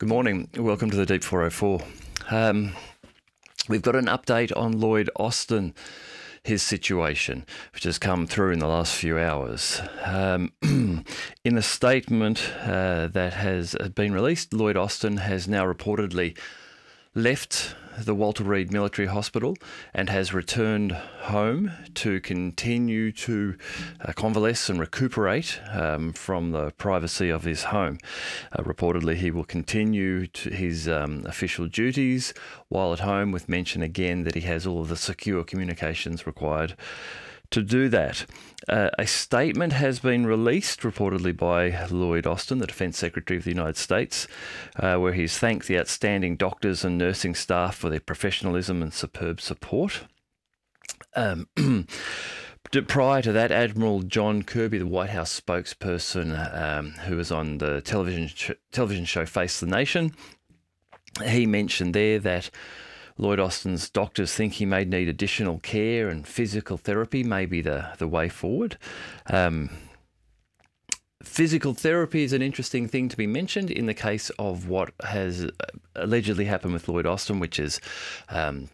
Good morning. Welcome to the Deep 404. We've got an update on Lloyd Austin, his situation, which has come through in the last few hours. In a statement that has been released, Lloyd Austin has now reportedly left the Walter Reed Military Hospital and has returned home to continue to convalesce and recuperate from the privacy of his home. Reportedly, he will continue to his official duties while at home, with mention again that he has all of the secure communications required to do that. A statement has been released, reportedly by Lloyd Austin, the Defence Secretary of the United States, where he's thanked the outstanding doctors and nursing staff for their professionalism and superb support. Prior to that, Admiral John Kirby, the Whitehouse spokesperson, who was on the television show Face the Nation, he mentioned there that Lloyd Austin's doctors think he may need additional care and physical therapy may be the way forward. Physical therapy is an interesting thing to be mentioned in the case of what has allegedly happened with Lloyd Austin, which is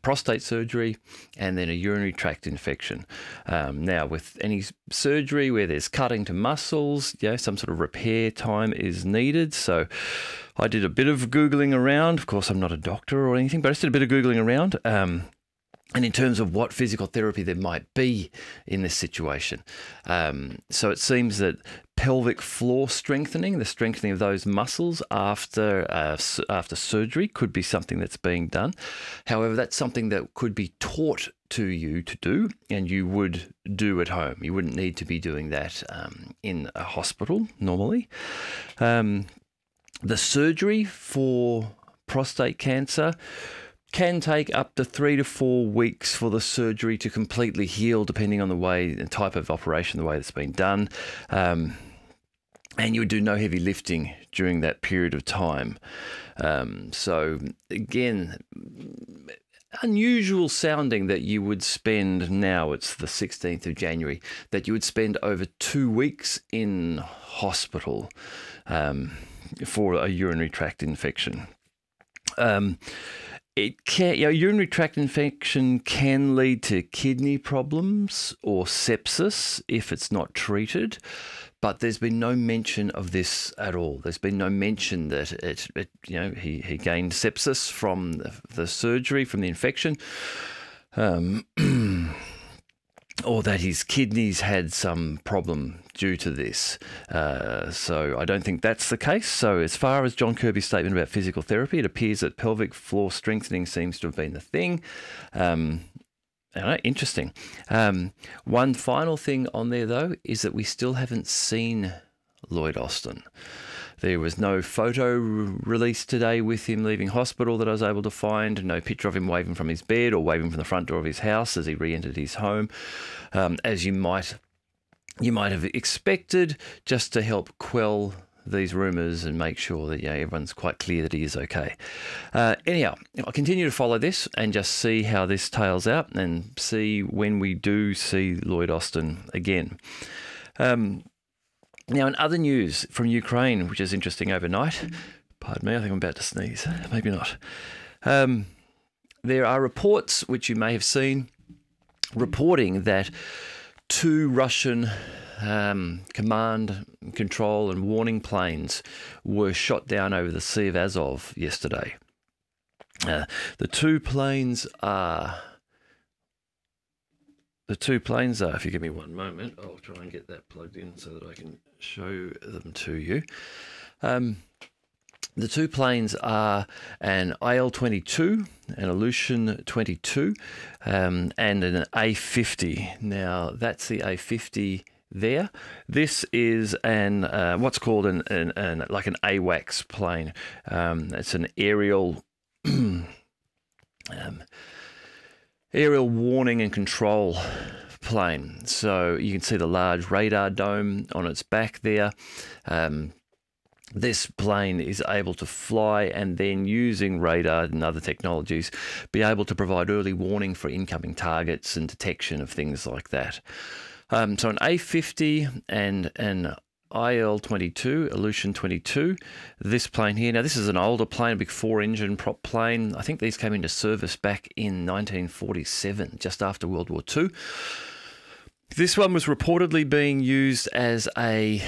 prostate surgery and then a urinary tract infection. Now, with any surgery where there's cutting to muscles, some sort of repair time is needed. So I did a bit of Googling around. Of course, I'm not a doctor or anything, but I just did a bit of Googling around. And in terms of what physical therapy there might be in this situation. So it seems that pelvic floor strengthening, the strengthening of those muscles after surgery, could be something that's being done. However, that's something that could be taught to you to do, and you would do at home. You wouldn't need to be doing that in a hospital normally. The surgery for prostate cancer can take up to 3 to 4 weeks for the surgery to completely heal, depending on the way and type of operation, the way it's been done. And you would do no heavy lifting during that period of time. So again, unusual sounding that you would spend, now it's the 16th of January, that you would spend over 2 weeks in hospital for a urinary tract infection. It can, urinary tract infection can lead to kidney problems or sepsis if it's not treated, but there's been no mention of this at all. There's been no mention that he gained sepsis from the surgery, from the infection, or that his kidneys had some problem due to this. So I don't think that's the case. So as far as John Kirby's statement about physical therapy, it appears that pelvic floor strengthening seems to have been the thing. Interesting. One final thing on there, though, is that we still haven't seen Lloyd Austin. There was no photo released today with him leaving hospital that I was able to find. No picture of him waving from his bed or waving from the front door of his house as he re-entered his home, as you might have expected, just to help quell these rumours and make sure that everyone's quite clear that he is okay. Anyhow, I'll continue to follow this and just see how this tails out and see when we do see Lloyd Austin again. Now, in other news from Ukraine, which is interesting overnight, pardon me, I think I'm about to sneeze, maybe not. There are reports, which you may have seen, reporting that 2 Russian command, control and warning planes were shot down over the Sea of Azov yesterday. The two planes are, if you give me one moment, I'll try and get that plugged in so that I can show them to you. The 2 planes are an IL-22, an IL-22, and an A50. Now, that's the A50 there. This is an what's called an AWACS plane. It's an aerial aerial warning and control plane. So you can see the large radar dome on its back there. This plane is able to fly and then, using radar and other technologies, be able to provide early warning for incoming targets and detection of things like that. So an A50 and an IL-22, IL-22. This plane here, now this is an older plane, a big 4-engine prop plane. I think these came into service back in 1947, just after World War II. This one was reportedly being used as a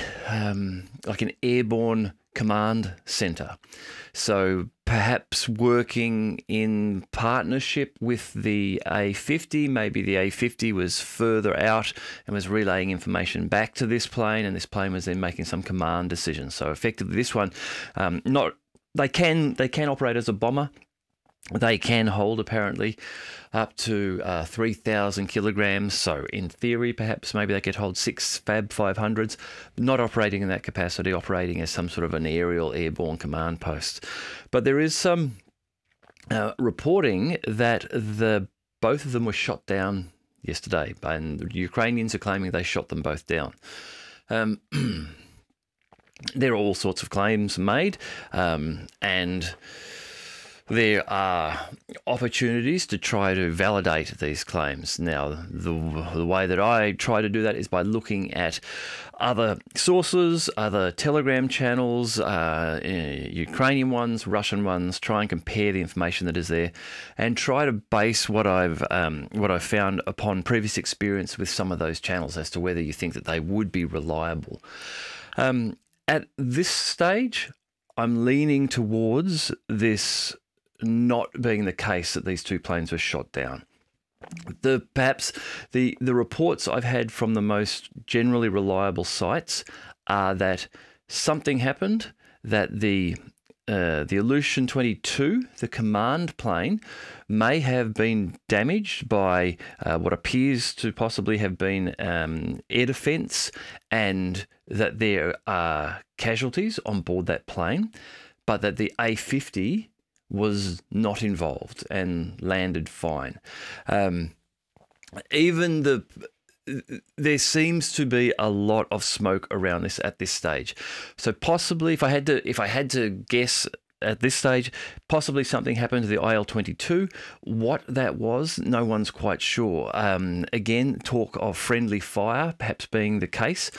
like an airborne command centre. So perhaps working in partnership with the A50, maybe the A50 was further out and was relaying information back to this plane, and this plane was then making some command decisions. So effectively this one, they can operate as a bomber. They can hold apparently up to 3,000 kilograms. So in theory, perhaps maybe they could hold 6 Fab 500s, not operating in that capacity, operating as some sort of an aerial airborne command post. But there is some reporting that both of them were shot down yesterday, and the Ukrainians are claiming they shot them both down. There are all sorts of claims made, and there are opportunities to try to validate these claims. Now, the way that I try to do that is by looking at other sources, other Telegram channels, Ukrainian ones, Russian ones, try and compare the information that is there, and try to base what I've found upon previous experience with some of those channels as to whether you think that they would be reliable. At this stage, I'm leaning towards this not being the case, that these two planes were shot down. Perhaps the reports I've had from the most generally reliable sites are that something happened, that the IL-22, the command plane, may have been damaged by what appears to possibly have been air defence, and that there are casualties on board that plane, but that the A50 was not involved and landed fine. There seems to be a lot of smoke around this at this stage. So possibly, if I had to guess at this stage, possibly something happened to the IL-22. What that was, no one's quite sure. Again, talk of friendly fire perhaps being the case,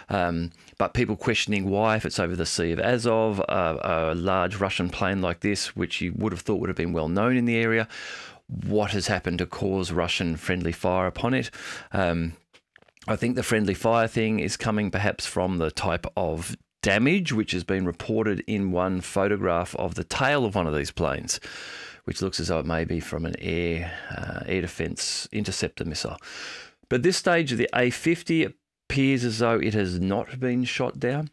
but people questioning why, if it's over the Sea of Azov, a large Russian plane like this, which you would have thought would have been well known in the area, what has happened to cause Russian friendly fire upon it? I think the friendly fire thing is coming perhaps from the type of damage which has been reported in one photograph of the tail of one of these planes, which looks as though it may be from an air defence interceptor missile. But at this stage of the A50, it appears as though it has not been shot down.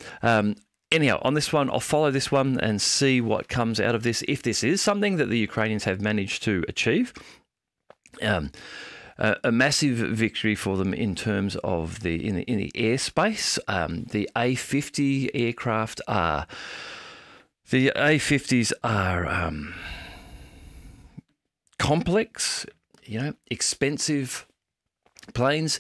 Anyhow, on this one, I'll follow this one and see what comes out of this. If this is something that the Ukrainians have managed to achieve, a massive victory for them in terms of in the airspace. The A50 aircraft are complex, expensive planes.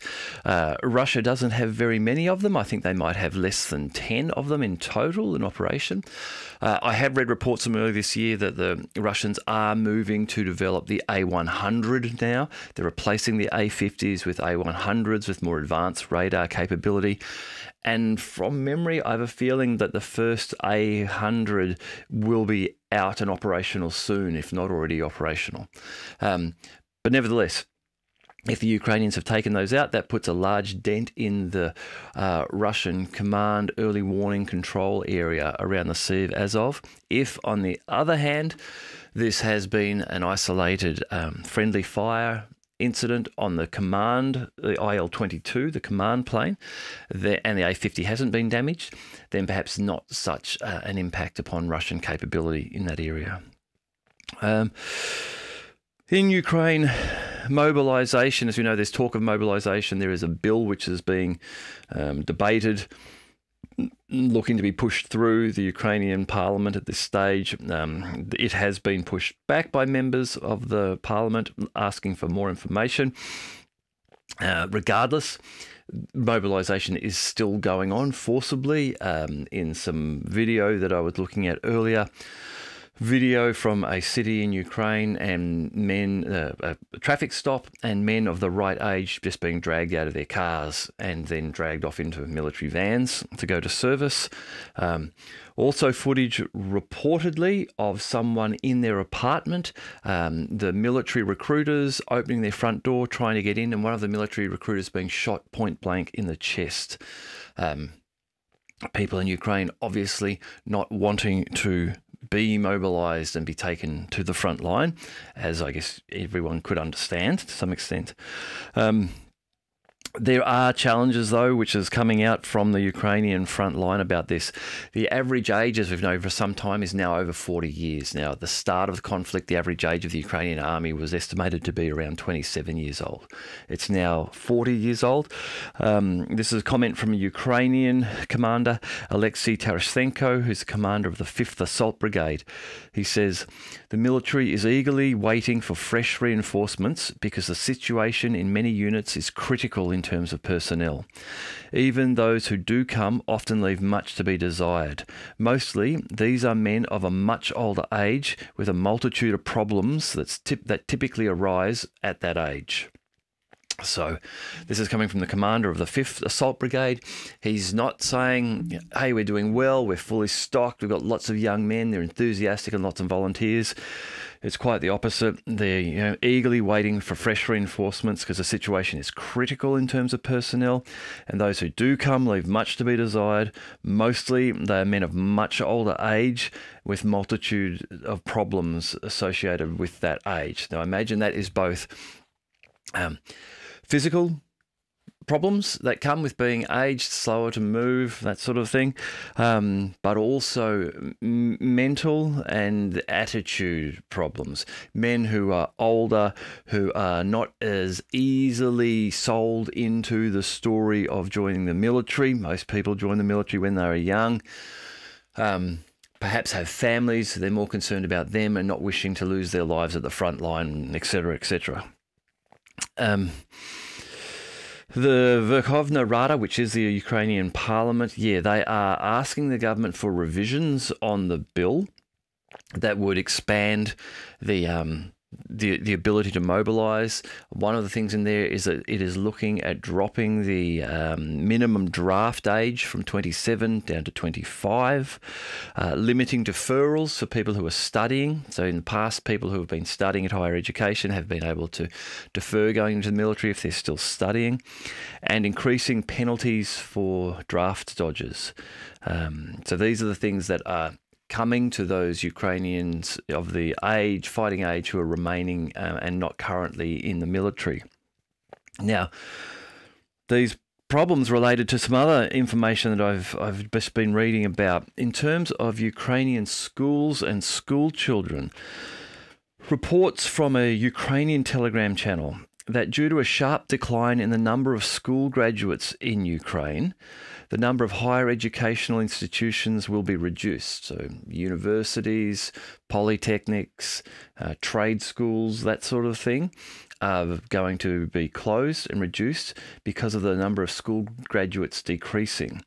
Russia doesn't have very many of them. I think they might have less than 10 of them in total in operation. I have read reports from earlier this year that the Russians are moving to develop the A100 now. They're replacing the A50s with A100s with more advanced radar capability. And from memory, I have a feeling that the first A100 will be out and operational soon, if not already operational. But nevertheless, if the Ukrainians have taken those out, that puts a large dent in the Russian command early warning control area around the Sea of Azov. If, on the other hand, this has been an isolated friendly fire incident on the IL-22, the command plane, and the A50 hasn't been damaged, then perhaps not such an impact upon Russian capability in that area. In Ukraine, mobilisation, as we know, there's talk of mobilisation. There is a bill which is being debated, looking to be pushed through the Ukrainian parliament at this stage. It has been pushed back by members of the parliament asking for more information. Regardless, mobilisation is still going on forcibly. In some video that I was looking at earlier, video from a city in Ukraine and men, a traffic stop, and men of the right age just being dragged out of their cars and then dragged off into military vans to go to service. Also footage reportedly of someone in their apartment, the military recruiters opening their front door, trying to get in, and one of the military recruiters being shot point blank in the chest. People in Ukraine obviously not wanting to be mobilised and be taken to the front line, as I guess everyone could understand to some extent. There are challenges, though, which is coming out from the Ukrainian front line about this. The average age, as we've known for some time, is now over 40 years. Now, at the start of the conflict, the average age of the Ukrainian army was estimated to be around 27 years old. It's now 40 years old. This is a comment from a Ukrainian commander, Alexei Tereshchenko, who's the commander of the 5th Assault Brigade. He says, "The military is eagerly waiting for fresh reinforcements because the situation in many units is critical in terms of personnel. Even those who do come often leave much to be desired. Mostly, these are men of a much older age with a multitude of problems that typically arise at that age." So this is coming from the commander of the 5th Assault Brigade. He's not saying, hey, we're doing well, we're fully stocked, we've got lots of young men, they're enthusiastic and lots of volunteers. It's quite the opposite. They're eagerly waiting for fresh reinforcements because the situation is critical in terms of personnel, and those who do come leave much to be desired. Mostly they are men of much older age with multitude of problems associated with that age. Now, I imagine that is both physical problems that come with being aged, slower to move, that sort of thing, but also mental and attitude problems. Men who are older, who are not as easily sold into the story of joining the military. Most people join the military when they are young. Perhaps have families, so they're more concerned about them and not wishing to lose their lives at the front line, etc., etc. The Verkhovna Rada, which is the Ukrainian parliament, they are asking the government for revisions on the bill that would expand the ability to mobilise. One of the things in there is that it is looking at dropping the minimum draft age from 27 down to 25, limiting deferrals for people who are studying. So in the past, people who have been studying at higher education have been able to defer going into the military if they're still studying, and increasing penalties for draft dodgers. So these are the things that are coming to those Ukrainians of the fighting age, who are remaining and not currently in the military. Now, these problems related to some other information that I've just been reading about in terms of Ukrainian schools and school children. Reports from a Ukrainian Telegram channel that due to a sharp decline in the number of school graduates in Ukraine, the number of higher educational institutions will be reduced. So universities, polytechnics, trade schools, that sort of thing, are going to be closed and reduced because of the number of school graduates decreasing.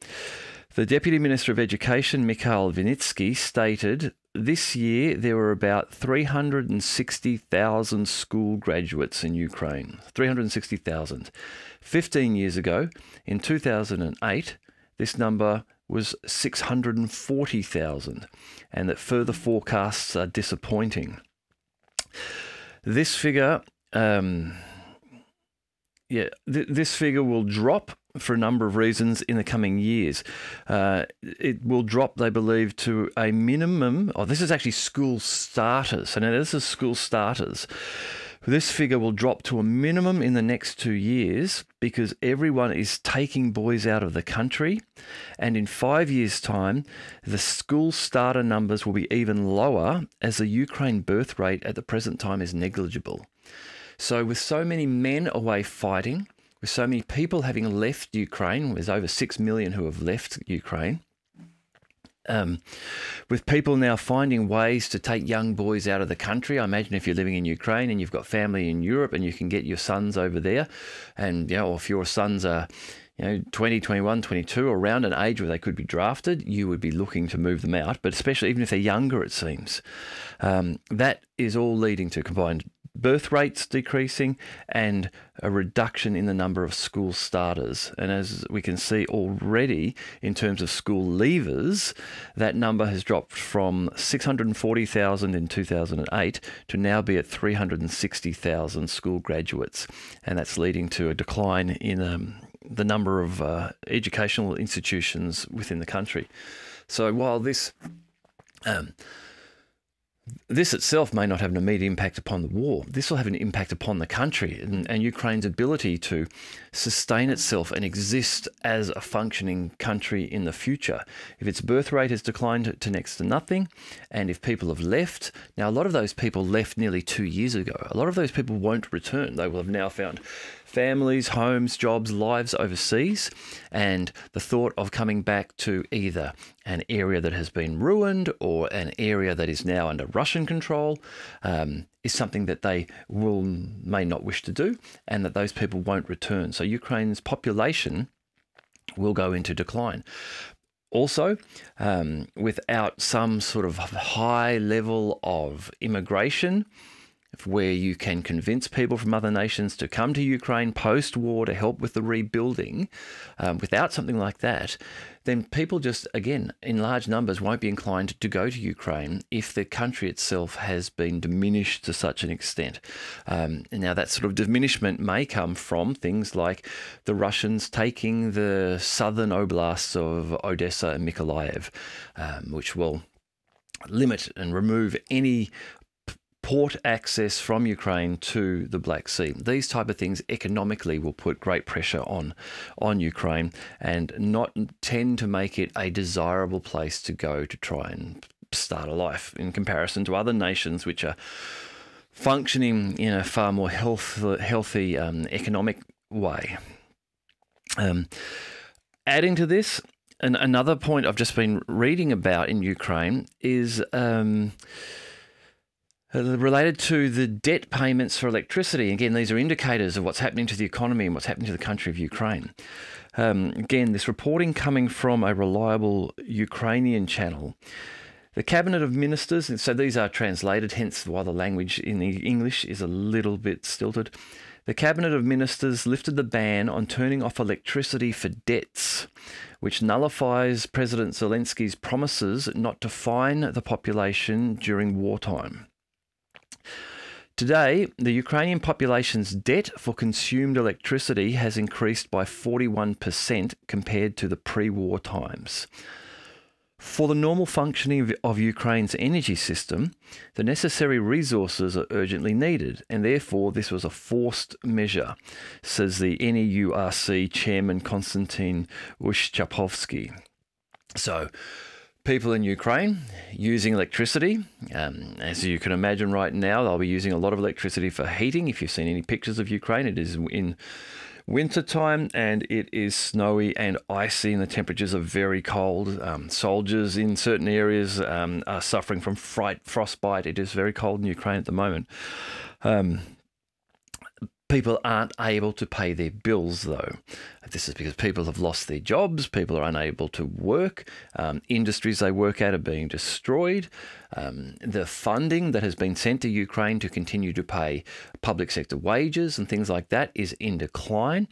The Deputy Minister of Education, Mikhail Vinitsky, stated this year there were about 360,000 school graduates in Ukraine. 360,000. 15 years ago, in 2008, this number was 640,000, and that further forecasts are disappointing. This figure, this figure will drop for a number of reasons in the coming years. It will drop, they believe, to a minimum. This is actually school starters. So now this is school starters. This figure will drop to a minimum in the next 2 years because everyone is taking boys out of the country. And in 5 years' time, the school starter numbers will be even lower, as the Ukraine birth rate at the present time is negligible. So with so many men away fighting, with so many people having left Ukraine, there's over 6 million who have left Ukraine, with people now finding ways to take young boys out of the country. I imagine if you're living in Ukraine and you've got family in Europe and you can get your sons over there, and or if your sons are 20, 21, 22, around an age where they could be drafted, you would be looking to move them out. But especially even if they're younger, it seems. That is all leading to combined birth rates decreasing and a reduction in the number of school starters. And as we can see already in terms of school leavers, that number has dropped from 640,000 in 2008 to now be at 360,000 school graduates. And that's leading to a decline in the number of educational institutions within the country. So while this itself may not have an immediate impact upon the war, this will have an impact upon the country and Ukraine's ability to sustain itself and exist as a functioning country in the future. If its birth rate has declined to next to nothing, and if people have left, now a lot of those people left nearly 2 years ago. A lot of those people won't return. They will have now found families, homes, jobs, lives overseas, and the thought of coming back to either an area that has been ruined or an area that is now under Russian control is something that they may not wish to do, and that those people won't return. So Ukraine's population will go into decline. Also, without some sort of high level of immigration, where you can convince people from other nations to come to Ukraine post-war to help with the rebuilding, without something like that, then people just, again, in large numbers, won't be inclined to go to Ukraine if the country itself has been diminished to such an extent. Now, that sort of diminishment may come from things like the Russians taking the southern oblasts of Odessa and Mykolaiv, which will limit and remove any port access from Ukraine to the Black Sea. These type of things economically will put great pressure on Ukraine and not tend to make it a desirable place to go to try and start a life in comparison to other nations which are functioning in a far more healthy economic way. Adding to this, another point I've just been reading about in Ukraine is related to the debt payments for electricity. Again, these are indicators of what's happening to the economy and what's happening to the country of Ukraine. Again, this reporting coming from a reliable Ukrainian channel. The Cabinet of Ministers, and so these are translated, hence why the language in the English is a little bit stilted. The Cabinet of Ministers lifted the ban on turning off electricity for debts, which nullifies President Zelensky's promises not to fine the population during wartime. Today, the Ukrainian population's debt for consumed electricity has increased by 41% compared to the pre-war times. For the normal functioning of Ukraine's energy system, the necessary resources are urgently needed, and therefore this was a forced measure, says the NEURC chairman Konstantin Ushchapovsky. So, people in Ukraine using electricity, as you can imagine right now, they'll be using a lot of electricity for heating. If you've seen any pictures of Ukraine, it is in winter time and it is snowy and icy and the temperatures are very cold. Soldiers in certain areas are suffering from frostbite. It is very cold in Ukraine at the moment. People aren't able to pay their bills, though. This is because people have lost their jobs, people are unable to work, industries they work at are being destroyed. The funding that has been sent to Ukraine to continue to pay public sector wages and things like that is in decline.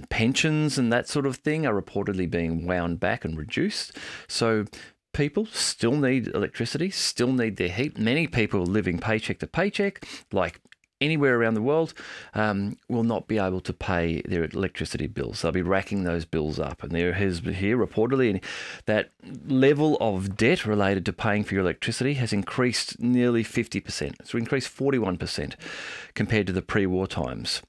Pensions and that sort of thing are reportedly being wound back and reduced. So people still need electricity, still need their heat. Many people living paycheck to paycheck, like anywhere around the world, will not be able to pay their electricity bills. They'll be racking those bills up. And there has here reportedly that level of debt related to paying for your electricity has increased nearly 50%. It's increased 41% compared to the pre-war times.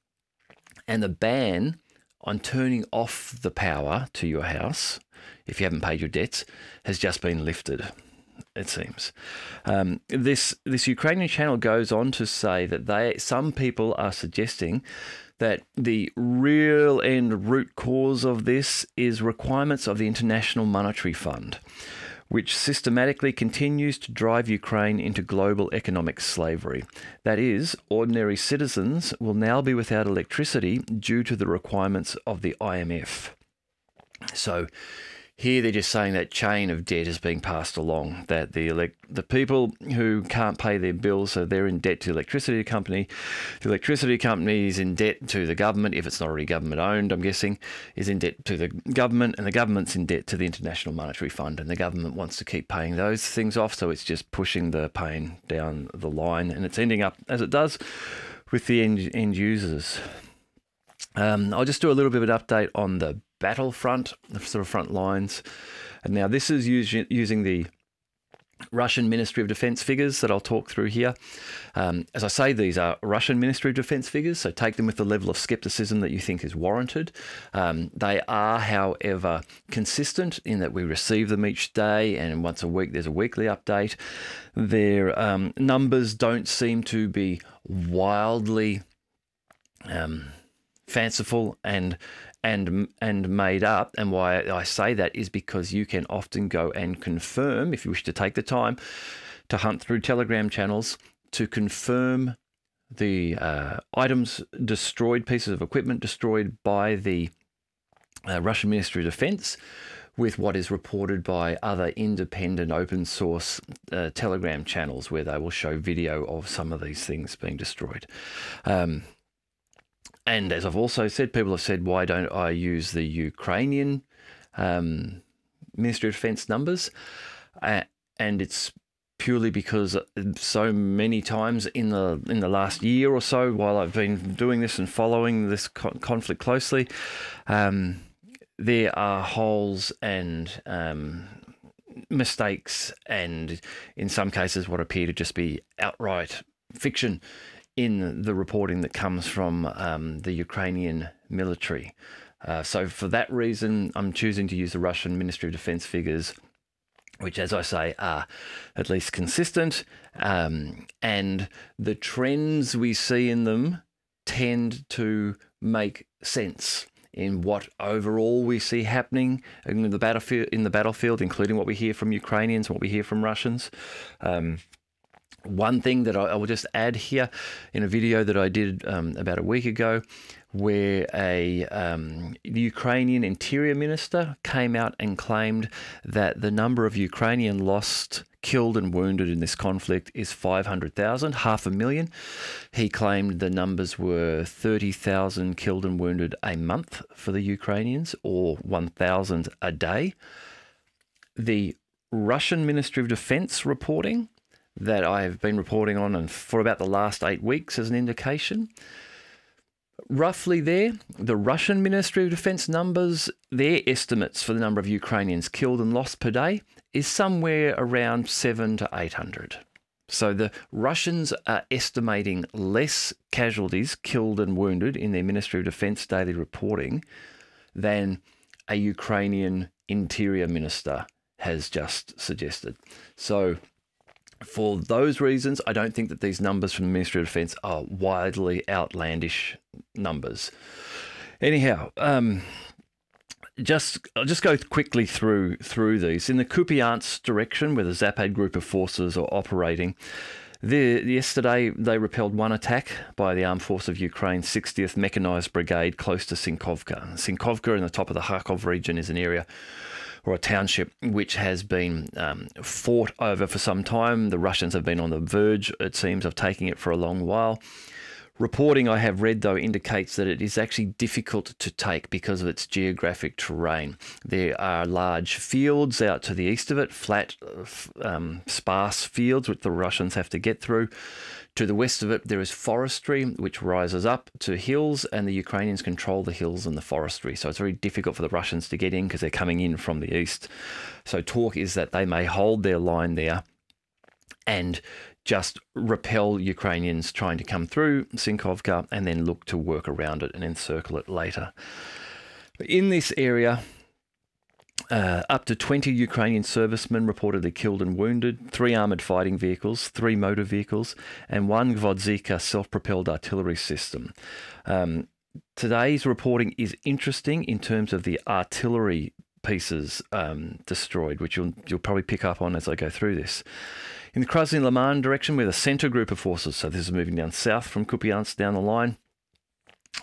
And the ban on turning off the power to your house, if you haven't paid your debts, has just been lifted, it seems. This Ukrainian channel goes on to say that some people are suggesting that the real and root cause of this is requirements of the International Monetary Fund, which systematically continues to drive Ukraine into global economic slavery. That is, ordinary citizens will now be without electricity due to the requirements of the IMF. So here they're just saying that chain of debt is being passed along, that the people who can't pay their bills, so they're in debt to the electricity company. The electricity company is in debt to the government, if it's not already government owned, I'm guessing, is in debt to the government, and the government's in debt to the International Monetary Fund, and the government wants to keep paying those things off, so it's just pushing the pain down the line, and it's ending up, as it does, with the end users. I'll just do a little bit of an update on the Battlefront, the sort of front lines. And now this is using the Russian Ministry of Defense figures that I'll talk through here. As I say, these are Russian Ministry of Defense figures, so take them with the level of skepticism that you think is warranted. They are, however, consistent in that we receive them each day, and once a week there's a weekly update. Their numbers don't seem to be wildly fanciful and made up. And why I say that is because you can often go and confirm, if you wish to take the time to hunt through Telegram channels, to confirm the items destroyed, pieces of equipment destroyed by the Russian Ministry of Defense with what is reported by other independent open source Telegram channels, where they will show video of some of these things being destroyed. And as I've also said, people have said, why don't I use the Ukrainian Ministry of Defense numbers? And it's purely because so many times in the last year or so, while I've been doing this and following this conflict closely, there are holes and mistakes, and in some cases what appear to just be outright fiction in the reporting that comes from the Ukrainian military. So for that reason, I'm choosing to use the Russian Ministry of Defense figures, which, as I say, are at least consistent. And the trends we see in them tend to make sense in what overall we see happening in the battlefield, including what we hear from Ukrainians, what we hear from Russians. One thing that I will just add here, in a video that I did about a week ago, where a Ukrainian interior minister came out and claimed that the number of Ukrainian lost, killed and wounded in this conflict is 500,000, 500,000. He claimed the numbers were 30,000 killed and wounded a month for the Ukrainians, or 1,000 a day. The Russian Ministry of Defense reporting that I've been reporting on and for about the last 8 weeks as an indication, roughly there, the Russian Ministry of Defense numbers, their estimates for the number of Ukrainians killed and lost per day is somewhere around 700 to 800. So the Russians are estimating less casualties, killed and wounded, in their Ministry of Defense daily reporting than a Ukrainian interior minister has just suggested. So for those reasons, I don't think that these numbers from the Ministry of Defence are wildly outlandish numbers. Anyhow, I'll just go quickly through these. In the Kupiansk direction, where the Zapad group of forces are operating, yesterday they repelled one attack by the Armed Force of Ukraine's 60th Mechanised Brigade close to Sinkovka. Sinkovka, in the top of the Kharkov region, is an area or a township which has been fought over for some time. The Russians have been on the verge, it seems, of taking it for a long while. Reporting I have read, though, indicates that it is actually difficult to take because of its geographic terrain. There are large fields out to the east of it, flat, sparse fields which the Russians have to get through. To the west of it, there is forestry, which rises up to hills, and the Ukrainians control the hills and the forestry. So it's very difficult for the Russians to get in because they're coming in from the east. So talk is that they may hold their line there and just repel Ukrainians trying to come through Sinkovka and then look to work around it and encircle it later. In this area, up to 20 Ukrainian servicemen reportedly killed and wounded, 3 armoured fighting vehicles, 3 motor vehicles, and 1 Gvozdika self-propelled artillery system. Today's reporting is interesting in terms of the artillery pieces destroyed, which you'll probably pick up on as I go through this. In the Krasny-Liman direction, where the centre group of forces, so this is moving down south from Kupiansk down the line,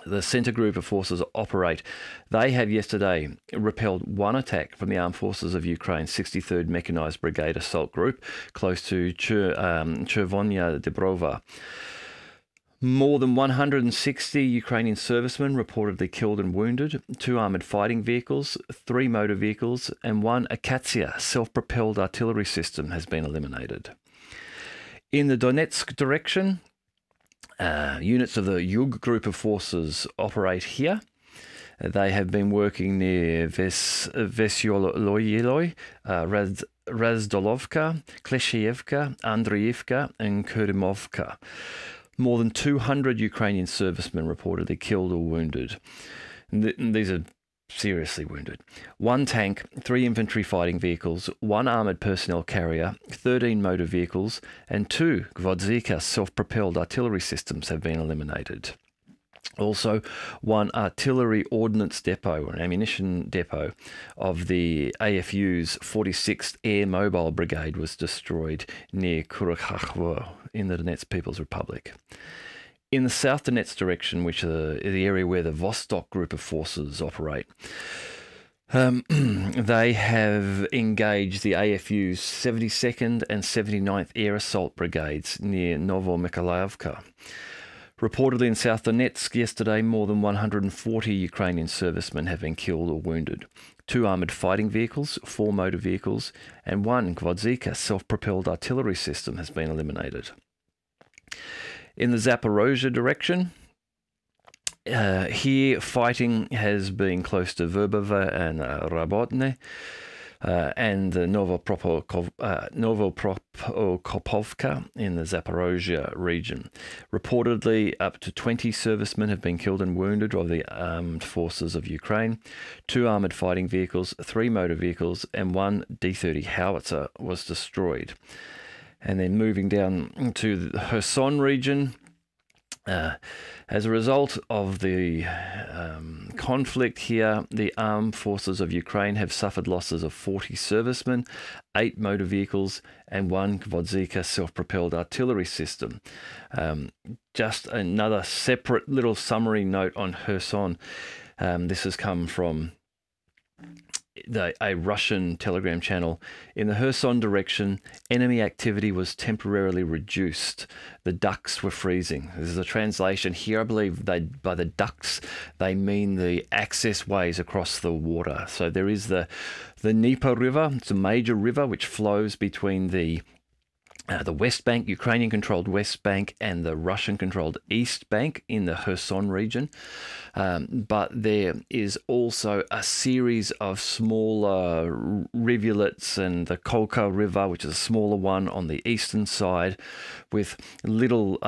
the centre group of forces operate. They have yesterday repelled one attack from the Armed Forces of Ukraine's 63rd Mechanised Brigade Assault Group close to Chervonya Debrova. More than 160 Ukrainian servicemen reportedly killed and wounded, 2 armoured fighting vehicles, 3 motor vehicles, and 1 Akatsiya self-propelled artillery system has been eliminated. In the Donetsk direction, units of the Yug group of forces operate here. They have been working near Vesyoloyloy, Razdolovka, Klesheyevka, Andreevka, and Kurdimovka. More than 200 Ukrainian servicemen reportedly killed or wounded. These are seriously wounded. 1 tank, 3 infantry fighting vehicles, 1 armoured personnel carrier, 13 motor vehicles, and 2 Gvozdika self-propelled artillery systems have been eliminated. Also, 1 artillery ordnance depot, or ammunition depot, of the AFU's 46th Air Mobile Brigade was destroyed near Kurakhvo in the Donetsk People's Republic. In the South Donetsk direction, which is the area where the Vostok group of forces operate, they have engaged the AFU's 72nd and 79th Air Assault Brigades near Novomykhailovka. Reportedly in South Donetsk yesterday, more than 140 Ukrainian servicemen have been killed or wounded. 2 armoured fighting vehicles, 4 motor vehicles, and 1 Gvozdika self-propelled artillery system has been eliminated. In the Zaporozhye direction, here fighting has been close to Verbova and Rabotne, and Novopropkovka in the Zaporozhye region. Reportedly, up to 20 servicemen have been killed and wounded of the armed forces of Ukraine. 2 armoured fighting vehicles, 3 motor vehicles, and 1 D-30 howitzer was destroyed. And then moving down to the Kherson region, as a result of the conflict here, the armed forces of Ukraine have suffered losses of 40 servicemen, 8 motor vehicles, and 1 Gvozdika self-propelled artillery system. Just another separate little summary note on Kherson. This has come from a Russian telegram channel. In the Kherson direction, enemy activity was temporarily reduced. The ducts were freezing. This is a translation here. I believe by the ducts, they mean the access ways across the water. So there is the Dnieper River. It's a major river which flows between the West Bank, Ukrainian-controlled West Bank, and the Russian-controlled East Bank in the Kherson region. But there is also a series of smaller rivulets, and the Kolka River, which is a smaller one on the eastern side, with little,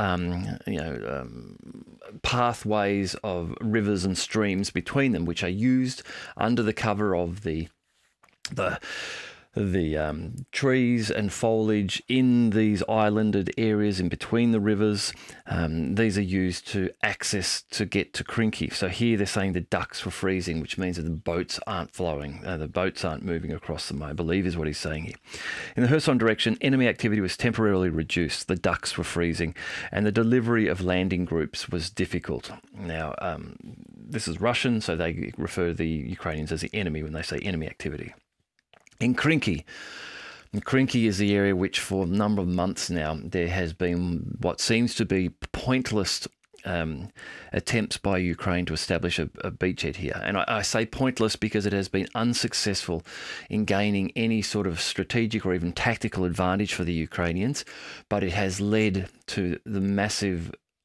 pathways of rivers and streams between them, which are used under the cover of the trees and foliage in these islanded areas in between the rivers. These are used to get to Krinky. So here they're saying the ducts were freezing, which means that the boats aren't flowing. The boats aren't moving across them, I believe is what he's saying here. In the Kherson direction, enemy activity was temporarily reduced. The ducts were freezing, and the delivery of landing groups was difficult. Now, this is Russian, so they refer to the Ukrainians as the enemy when they say enemy activity. In Krinky is the area which for a number of months now there has been what seems to be pointless attempts by Ukraine to establish a beachhead here. And I say pointless because it has been unsuccessful in gaining any sort of strategic or even tactical advantage for the Ukrainians, but it has led to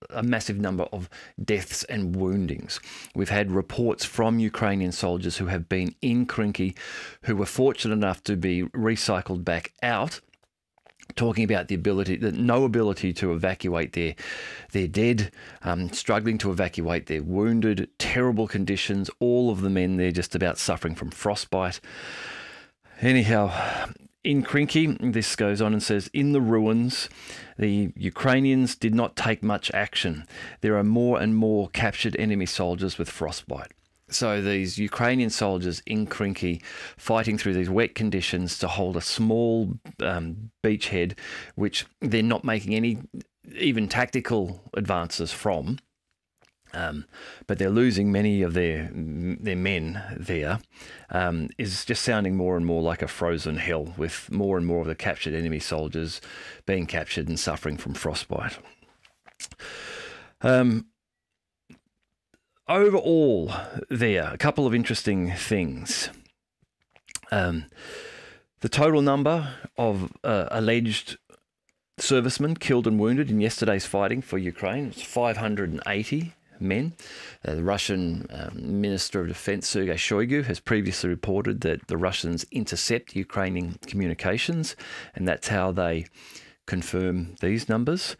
a massive number of deaths and woundings. We've had reports from Ukrainian soldiers who have been in Krinky, who were fortunate enough to be recycled back out, talking about no ability to evacuate their dead, struggling to evacuate their wounded, terrible conditions, all of the men there just about suffering from frostbite. Anyhow, in Krinky, this goes on and says, in the ruins, the Ukrainians did not take much action. There are more and more captured enemy soldiers with frostbite. So these Ukrainian soldiers in Krinky fighting through these wet conditions to hold a small beachhead, which they're not making any even tactical advances from. But they're losing many of their men there, is just sounding more and more like a frozen hell, with more and more of the captured enemy soldiers being captured and suffering from frostbite. Overall, there, a couple of interesting things. The total number of alleged servicemen killed and wounded in yesterday's fighting for Ukraine was 580 men. The Russian Minister of Defense, Sergei Shoigu, has previously reported that the Russians intercept Ukrainian communications, and that's how they confirm these numbers.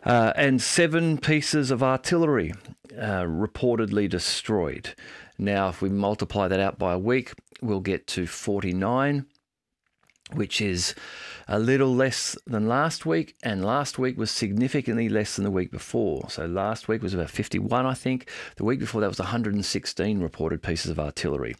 And 7 pieces of artillery reportedly destroyed. Now, if we multiply that out by a week, we'll get to 49, which is a little less than last week, and last week was significantly less than the week before. So last week was about 51, I think. The week before that was 116 reported pieces of artillery.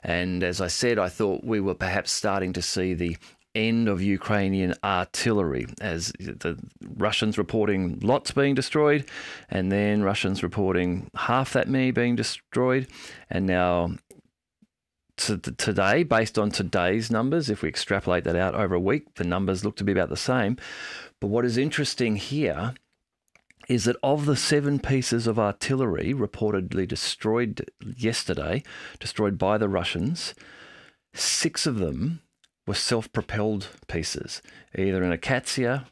And as I said, I thought we were perhaps starting to see the end of Ukrainian artillery, as the Russians reporting lots being destroyed, and then Russians reporting half that many being destroyed. And now today, based on today's numbers, if we extrapolate that out over a week, the numbers look to be about the same. But what is interesting here is that of the 7 pieces of artillery reportedly destroyed yesterday, destroyed by the Russians, 6 of them were self-propelled pieces, either an Akatsiya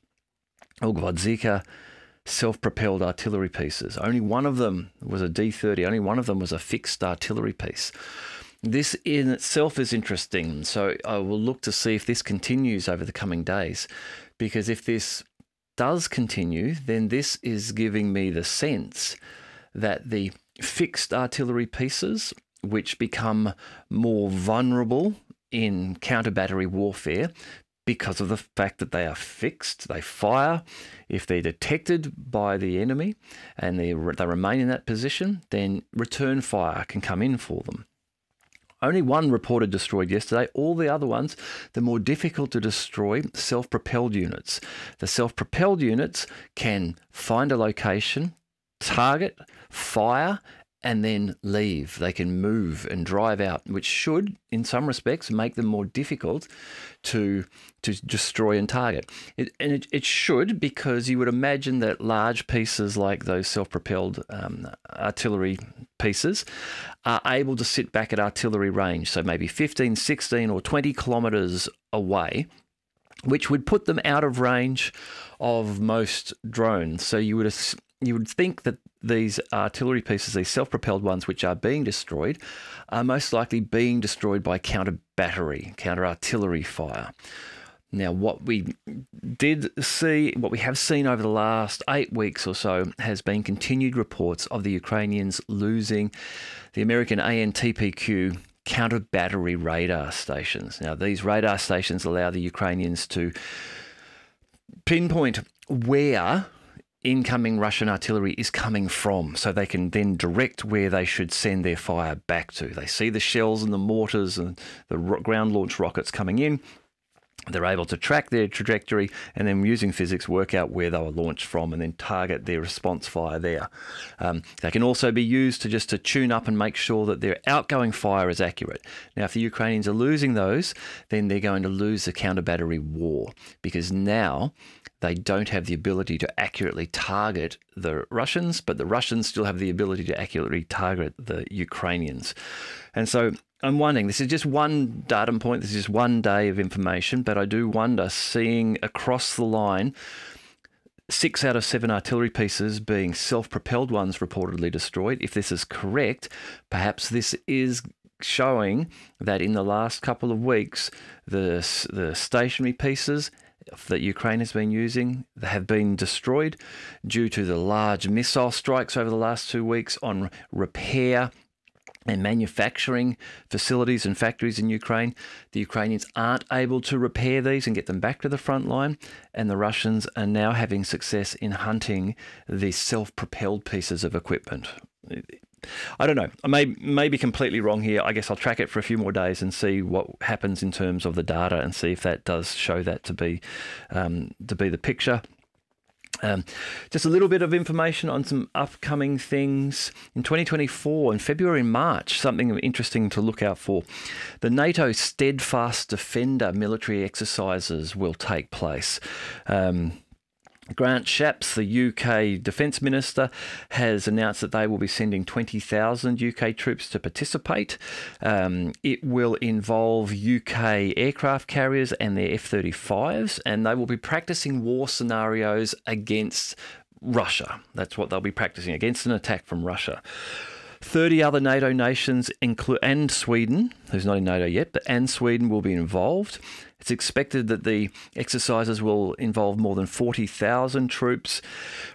or Gvozdika self-propelled artillery pieces. Only one of them was a D-30. Only one of them was a fixed artillery piece. This in itself is interesting, so I will look to see if this continues over the coming days, because if this does continue, then this is giving me the sense that the fixed artillery pieces, which become more vulnerable in counter-battery warfare because of the fact that they are fixed, they fire. If they're detected by the enemy and they remain in that position, then return fire can come in for them. Only one reported destroyed yesterday. All the other ones, the more difficult to destroy, self-propelled units. The self-propelled units can find a location, target, fire, and then leave. They can move and drive out, which should, in some respects, make them more difficult to destroy and target. It should, because you would imagine that large pieces like those self-propelled artillery pieces are able to sit back at artillery range, so maybe 15, 16 or 20 kilometres away, which would put them out of range of most drones. So you would think that these artillery pieces, these self-propelled ones which are being destroyed, are most likely being destroyed by counter-battery, counter-artillery fire. Now, what we have seen over the last 8 weeks or so has been continued reports of the Ukrainians losing the American ANTPQ counter-battery radar stations. Now, these radar stations allow the Ukrainians to pinpoint where incoming Russian artillery is coming from, so they can then direct where they should send their fire back to. They see the shells and the mortars and the ground-launched rockets coming in. They're able to track their trajectory and then, using physics, work out where they were launched from and then target their response fire there. They can also be used to tune up and make sure that their outgoing fire is accurate. Now, if the Ukrainians are losing those, then they're going to lose the counter-battery war, because now they don't have the ability to accurately target the Russians, but the Russians still have the ability to accurately target the Ukrainians. And so I'm wondering, this is just one datum point, this is just one day of information, but I do wonder, seeing across the line 6 out of 7 artillery pieces being self-propelled ones reportedly destroyed, if this is correct, perhaps this is showing that in the last couple of weeks, the stationary pieces that Ukraine has been using have been destroyed due to the large missile strikes over the last 2 weeks on repair and manufacturing facilities and factories in Ukraine. The Ukrainians aren't able to repair these and get them back to the front line, and the Russians are now having success in hunting these self-propelled pieces of equipment. I don't know. I may be completely wrong here. I guess I'll track it for a few more days and see what happens in terms of the data and see if that does show that to be the picture. Just a little bit of information on some upcoming things. In 2024, in February and March, something interesting to look out for. The NATO Steadfast Defender military exercises will take place. Grant Shapps, the UK Defence Minister, has announced that they will be sending 20,000 UK troops to participate. It will involve UK aircraft carriers and their F-35s, and they will be practicing war scenarios against Russia. That's what they'll be practicing, against an attack from Russia. 30 other NATO nations, and Sweden, who's not in NATO yet, and Sweden will be involved. It's expected that the exercises will involve more than 40,000 troops,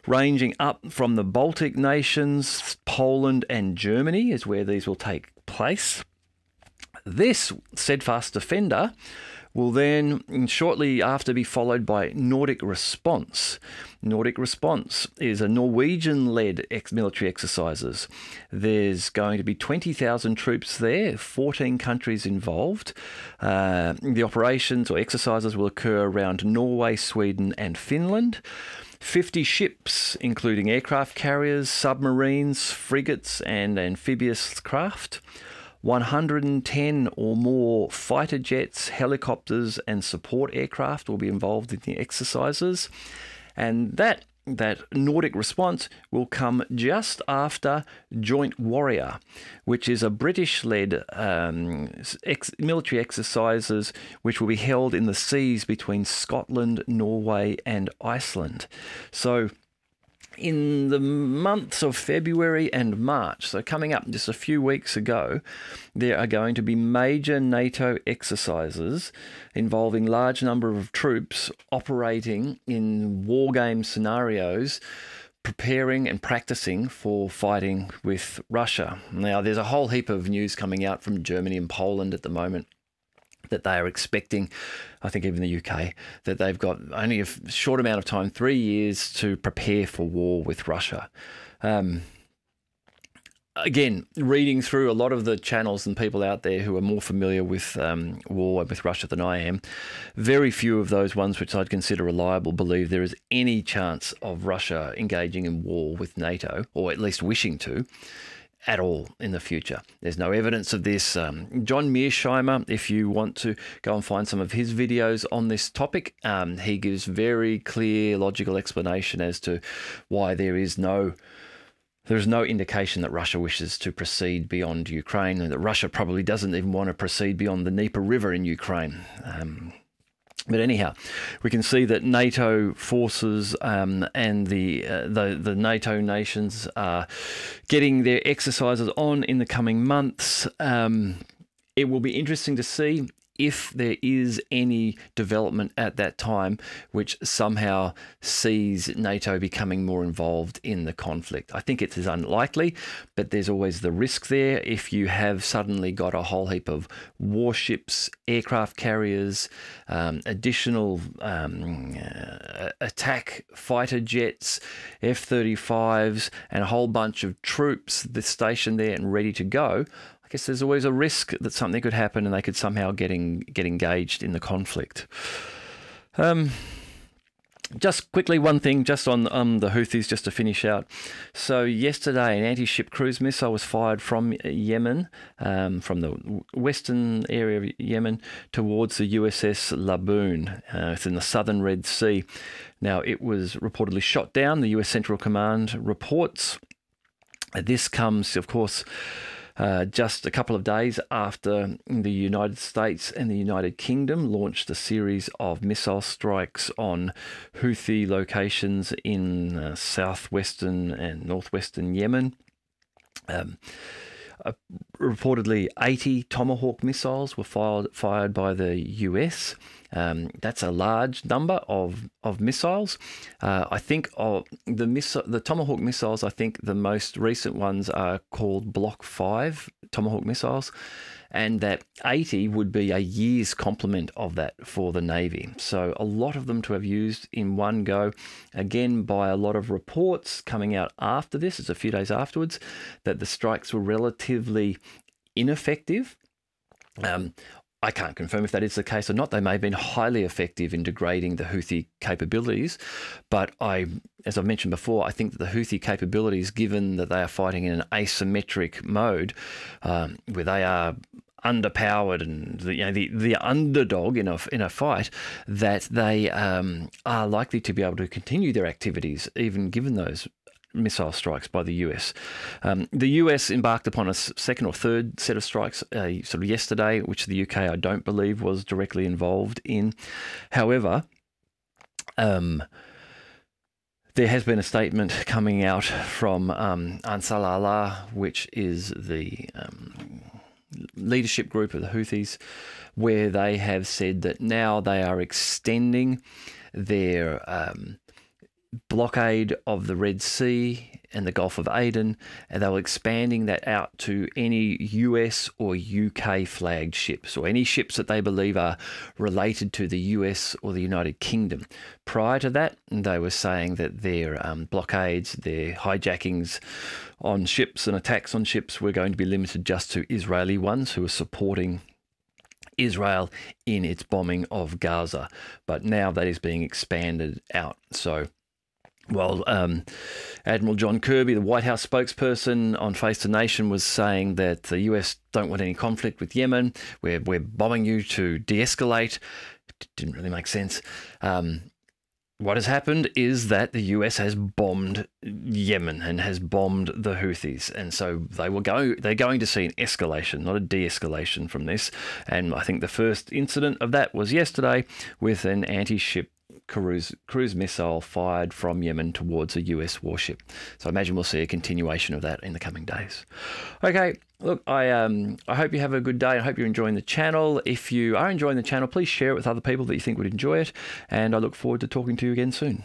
ranging up from the Baltic nations. Poland and Germany is where these will take place. This Steadfast Defender will then shortly after be followed by Nordic Response. Nordic Response is a Norwegian-led military exercises. There's going to be 20,000 troops there, 14 countries involved. The operations or exercises will occur around Norway, Sweden and Finland. 50 ships, including aircraft carriers, submarines, frigates and amphibious craft. 110 or more fighter jets, helicopters and support aircraft will be involved in the exercises. And that Nordic Response will come just after Joint Warrior, which is a British-led military exercises which will be held in the seas between Scotland, Norway and Iceland. So in the months of February and March, so coming up just a few weeks ago, there are going to be major NATO exercises involving large number of troops operating in war game scenarios, preparing and practicing for fighting with Russia. Now, there's a whole heap of news coming out from Germany and Poland at the moment that they are expecting, I think even the UK, that they've got only a short amount of time, 3 years, to prepare for war with Russia. Again, reading through a lot of the channels and people out there who are more familiar with war with Russia than I am, very few of those ones which I'd consider reliable believe there is any chance of Russia engaging in war with NATO, or at least wishing to, at all in the future. There's no evidence of this. John Mearsheimer, if you want to go and find some of his videos on this topic, he gives very clear, logical explanation as to why there's no indication that Russia wishes to proceed beyond Ukraine, and that Russia probably doesn't even want to proceed beyond the Dnieper River in Ukraine. But anyhow, we can see that NATO forces and the NATO nations are getting their exercises on in the coming months. It will be interesting to see if there is any development at that time which somehow sees NATO becoming more involved in the conflict. I think it is unlikely, but there's always the risk there. If you have suddenly got a whole heap of warships, aircraft carriers, additional attack fighter jets, F-35s, and a whole bunch of troops stationed there and ready to go, I guess there's always a risk that something could happen and they could somehow get engaged in the conflict. Just quickly, one thing just on the Houthis, just to finish out. So yesterday, an anti-ship cruise missile was fired from Yemen, from the western area of Yemen, towards the USS Laboon. It's in the southern Red Sea. Now, it was reportedly shot down. The US Central Command reports. This comes, of course, just a couple of days after the United States and the United Kingdom launched a series of missile strikes on Houthi locations in southwestern and northwestern Yemen. Reportedly 80 Tomahawk missiles were fired by the US. That's a large number of missiles. I think of the Tomahawk missiles, I think the most recent ones are called Block 5 Tomahawk missiles, and that 80 would be a year's complement of that for the Navy. So a lot of them to have used in one go. Again, by a lot of reports coming out after this, it's a few days afterwards, that the strikes were relatively ineffective. I can't confirm if that is the case or not. They may have been highly effective in degrading the Houthi capabilities, but as I've mentioned before, I think that the Houthi capabilities, given that they are fighting in an asymmetric mode, where they are underpowered and the underdog in a fight, that they are likely to be able to continue their activities even given those missile strikes by the US. The US embarked upon a second or third set of strikes sort of yesterday, which the UK I don't believe was directly involved in. However, there has been a statement coming out from Ansar Allah, which is the leadership group of the Houthis, where they have said that now they are extending their blockade of the Red Sea and the Gulf of Aden, and they were expanding that out to any US or UK flagged ships, or any ships that they believe are related to the US or the United Kingdom. Prior to that, they were saying that their blockades, their hijackings on ships and attacks on ships were going to be limited just to Israeli ones who are supporting Israel in its bombing of Gaza. But now that is being expanded out. So while Admiral John Kirby, the Whitehouse spokesperson on Face the Nation, was saying that the US don't want any conflict with Yemen, we're bombing you to de-escalate, it didn't really make sense. What has happened is that the US has bombed Yemen and has bombed the Houthis, and so they're going to see an escalation, not a de-escalation from this. And I think the first incident of that was yesterday with an anti-ship cruise missile fired from Yemen towards a US warship. So I imagine we'll see a continuation of that in the coming days. Okay, look, I hope you have a good day. I hope you're enjoying the channel. If you are enjoying the channel, please share it with other people that you think would enjoy it. And I look forward to talking to you again soon.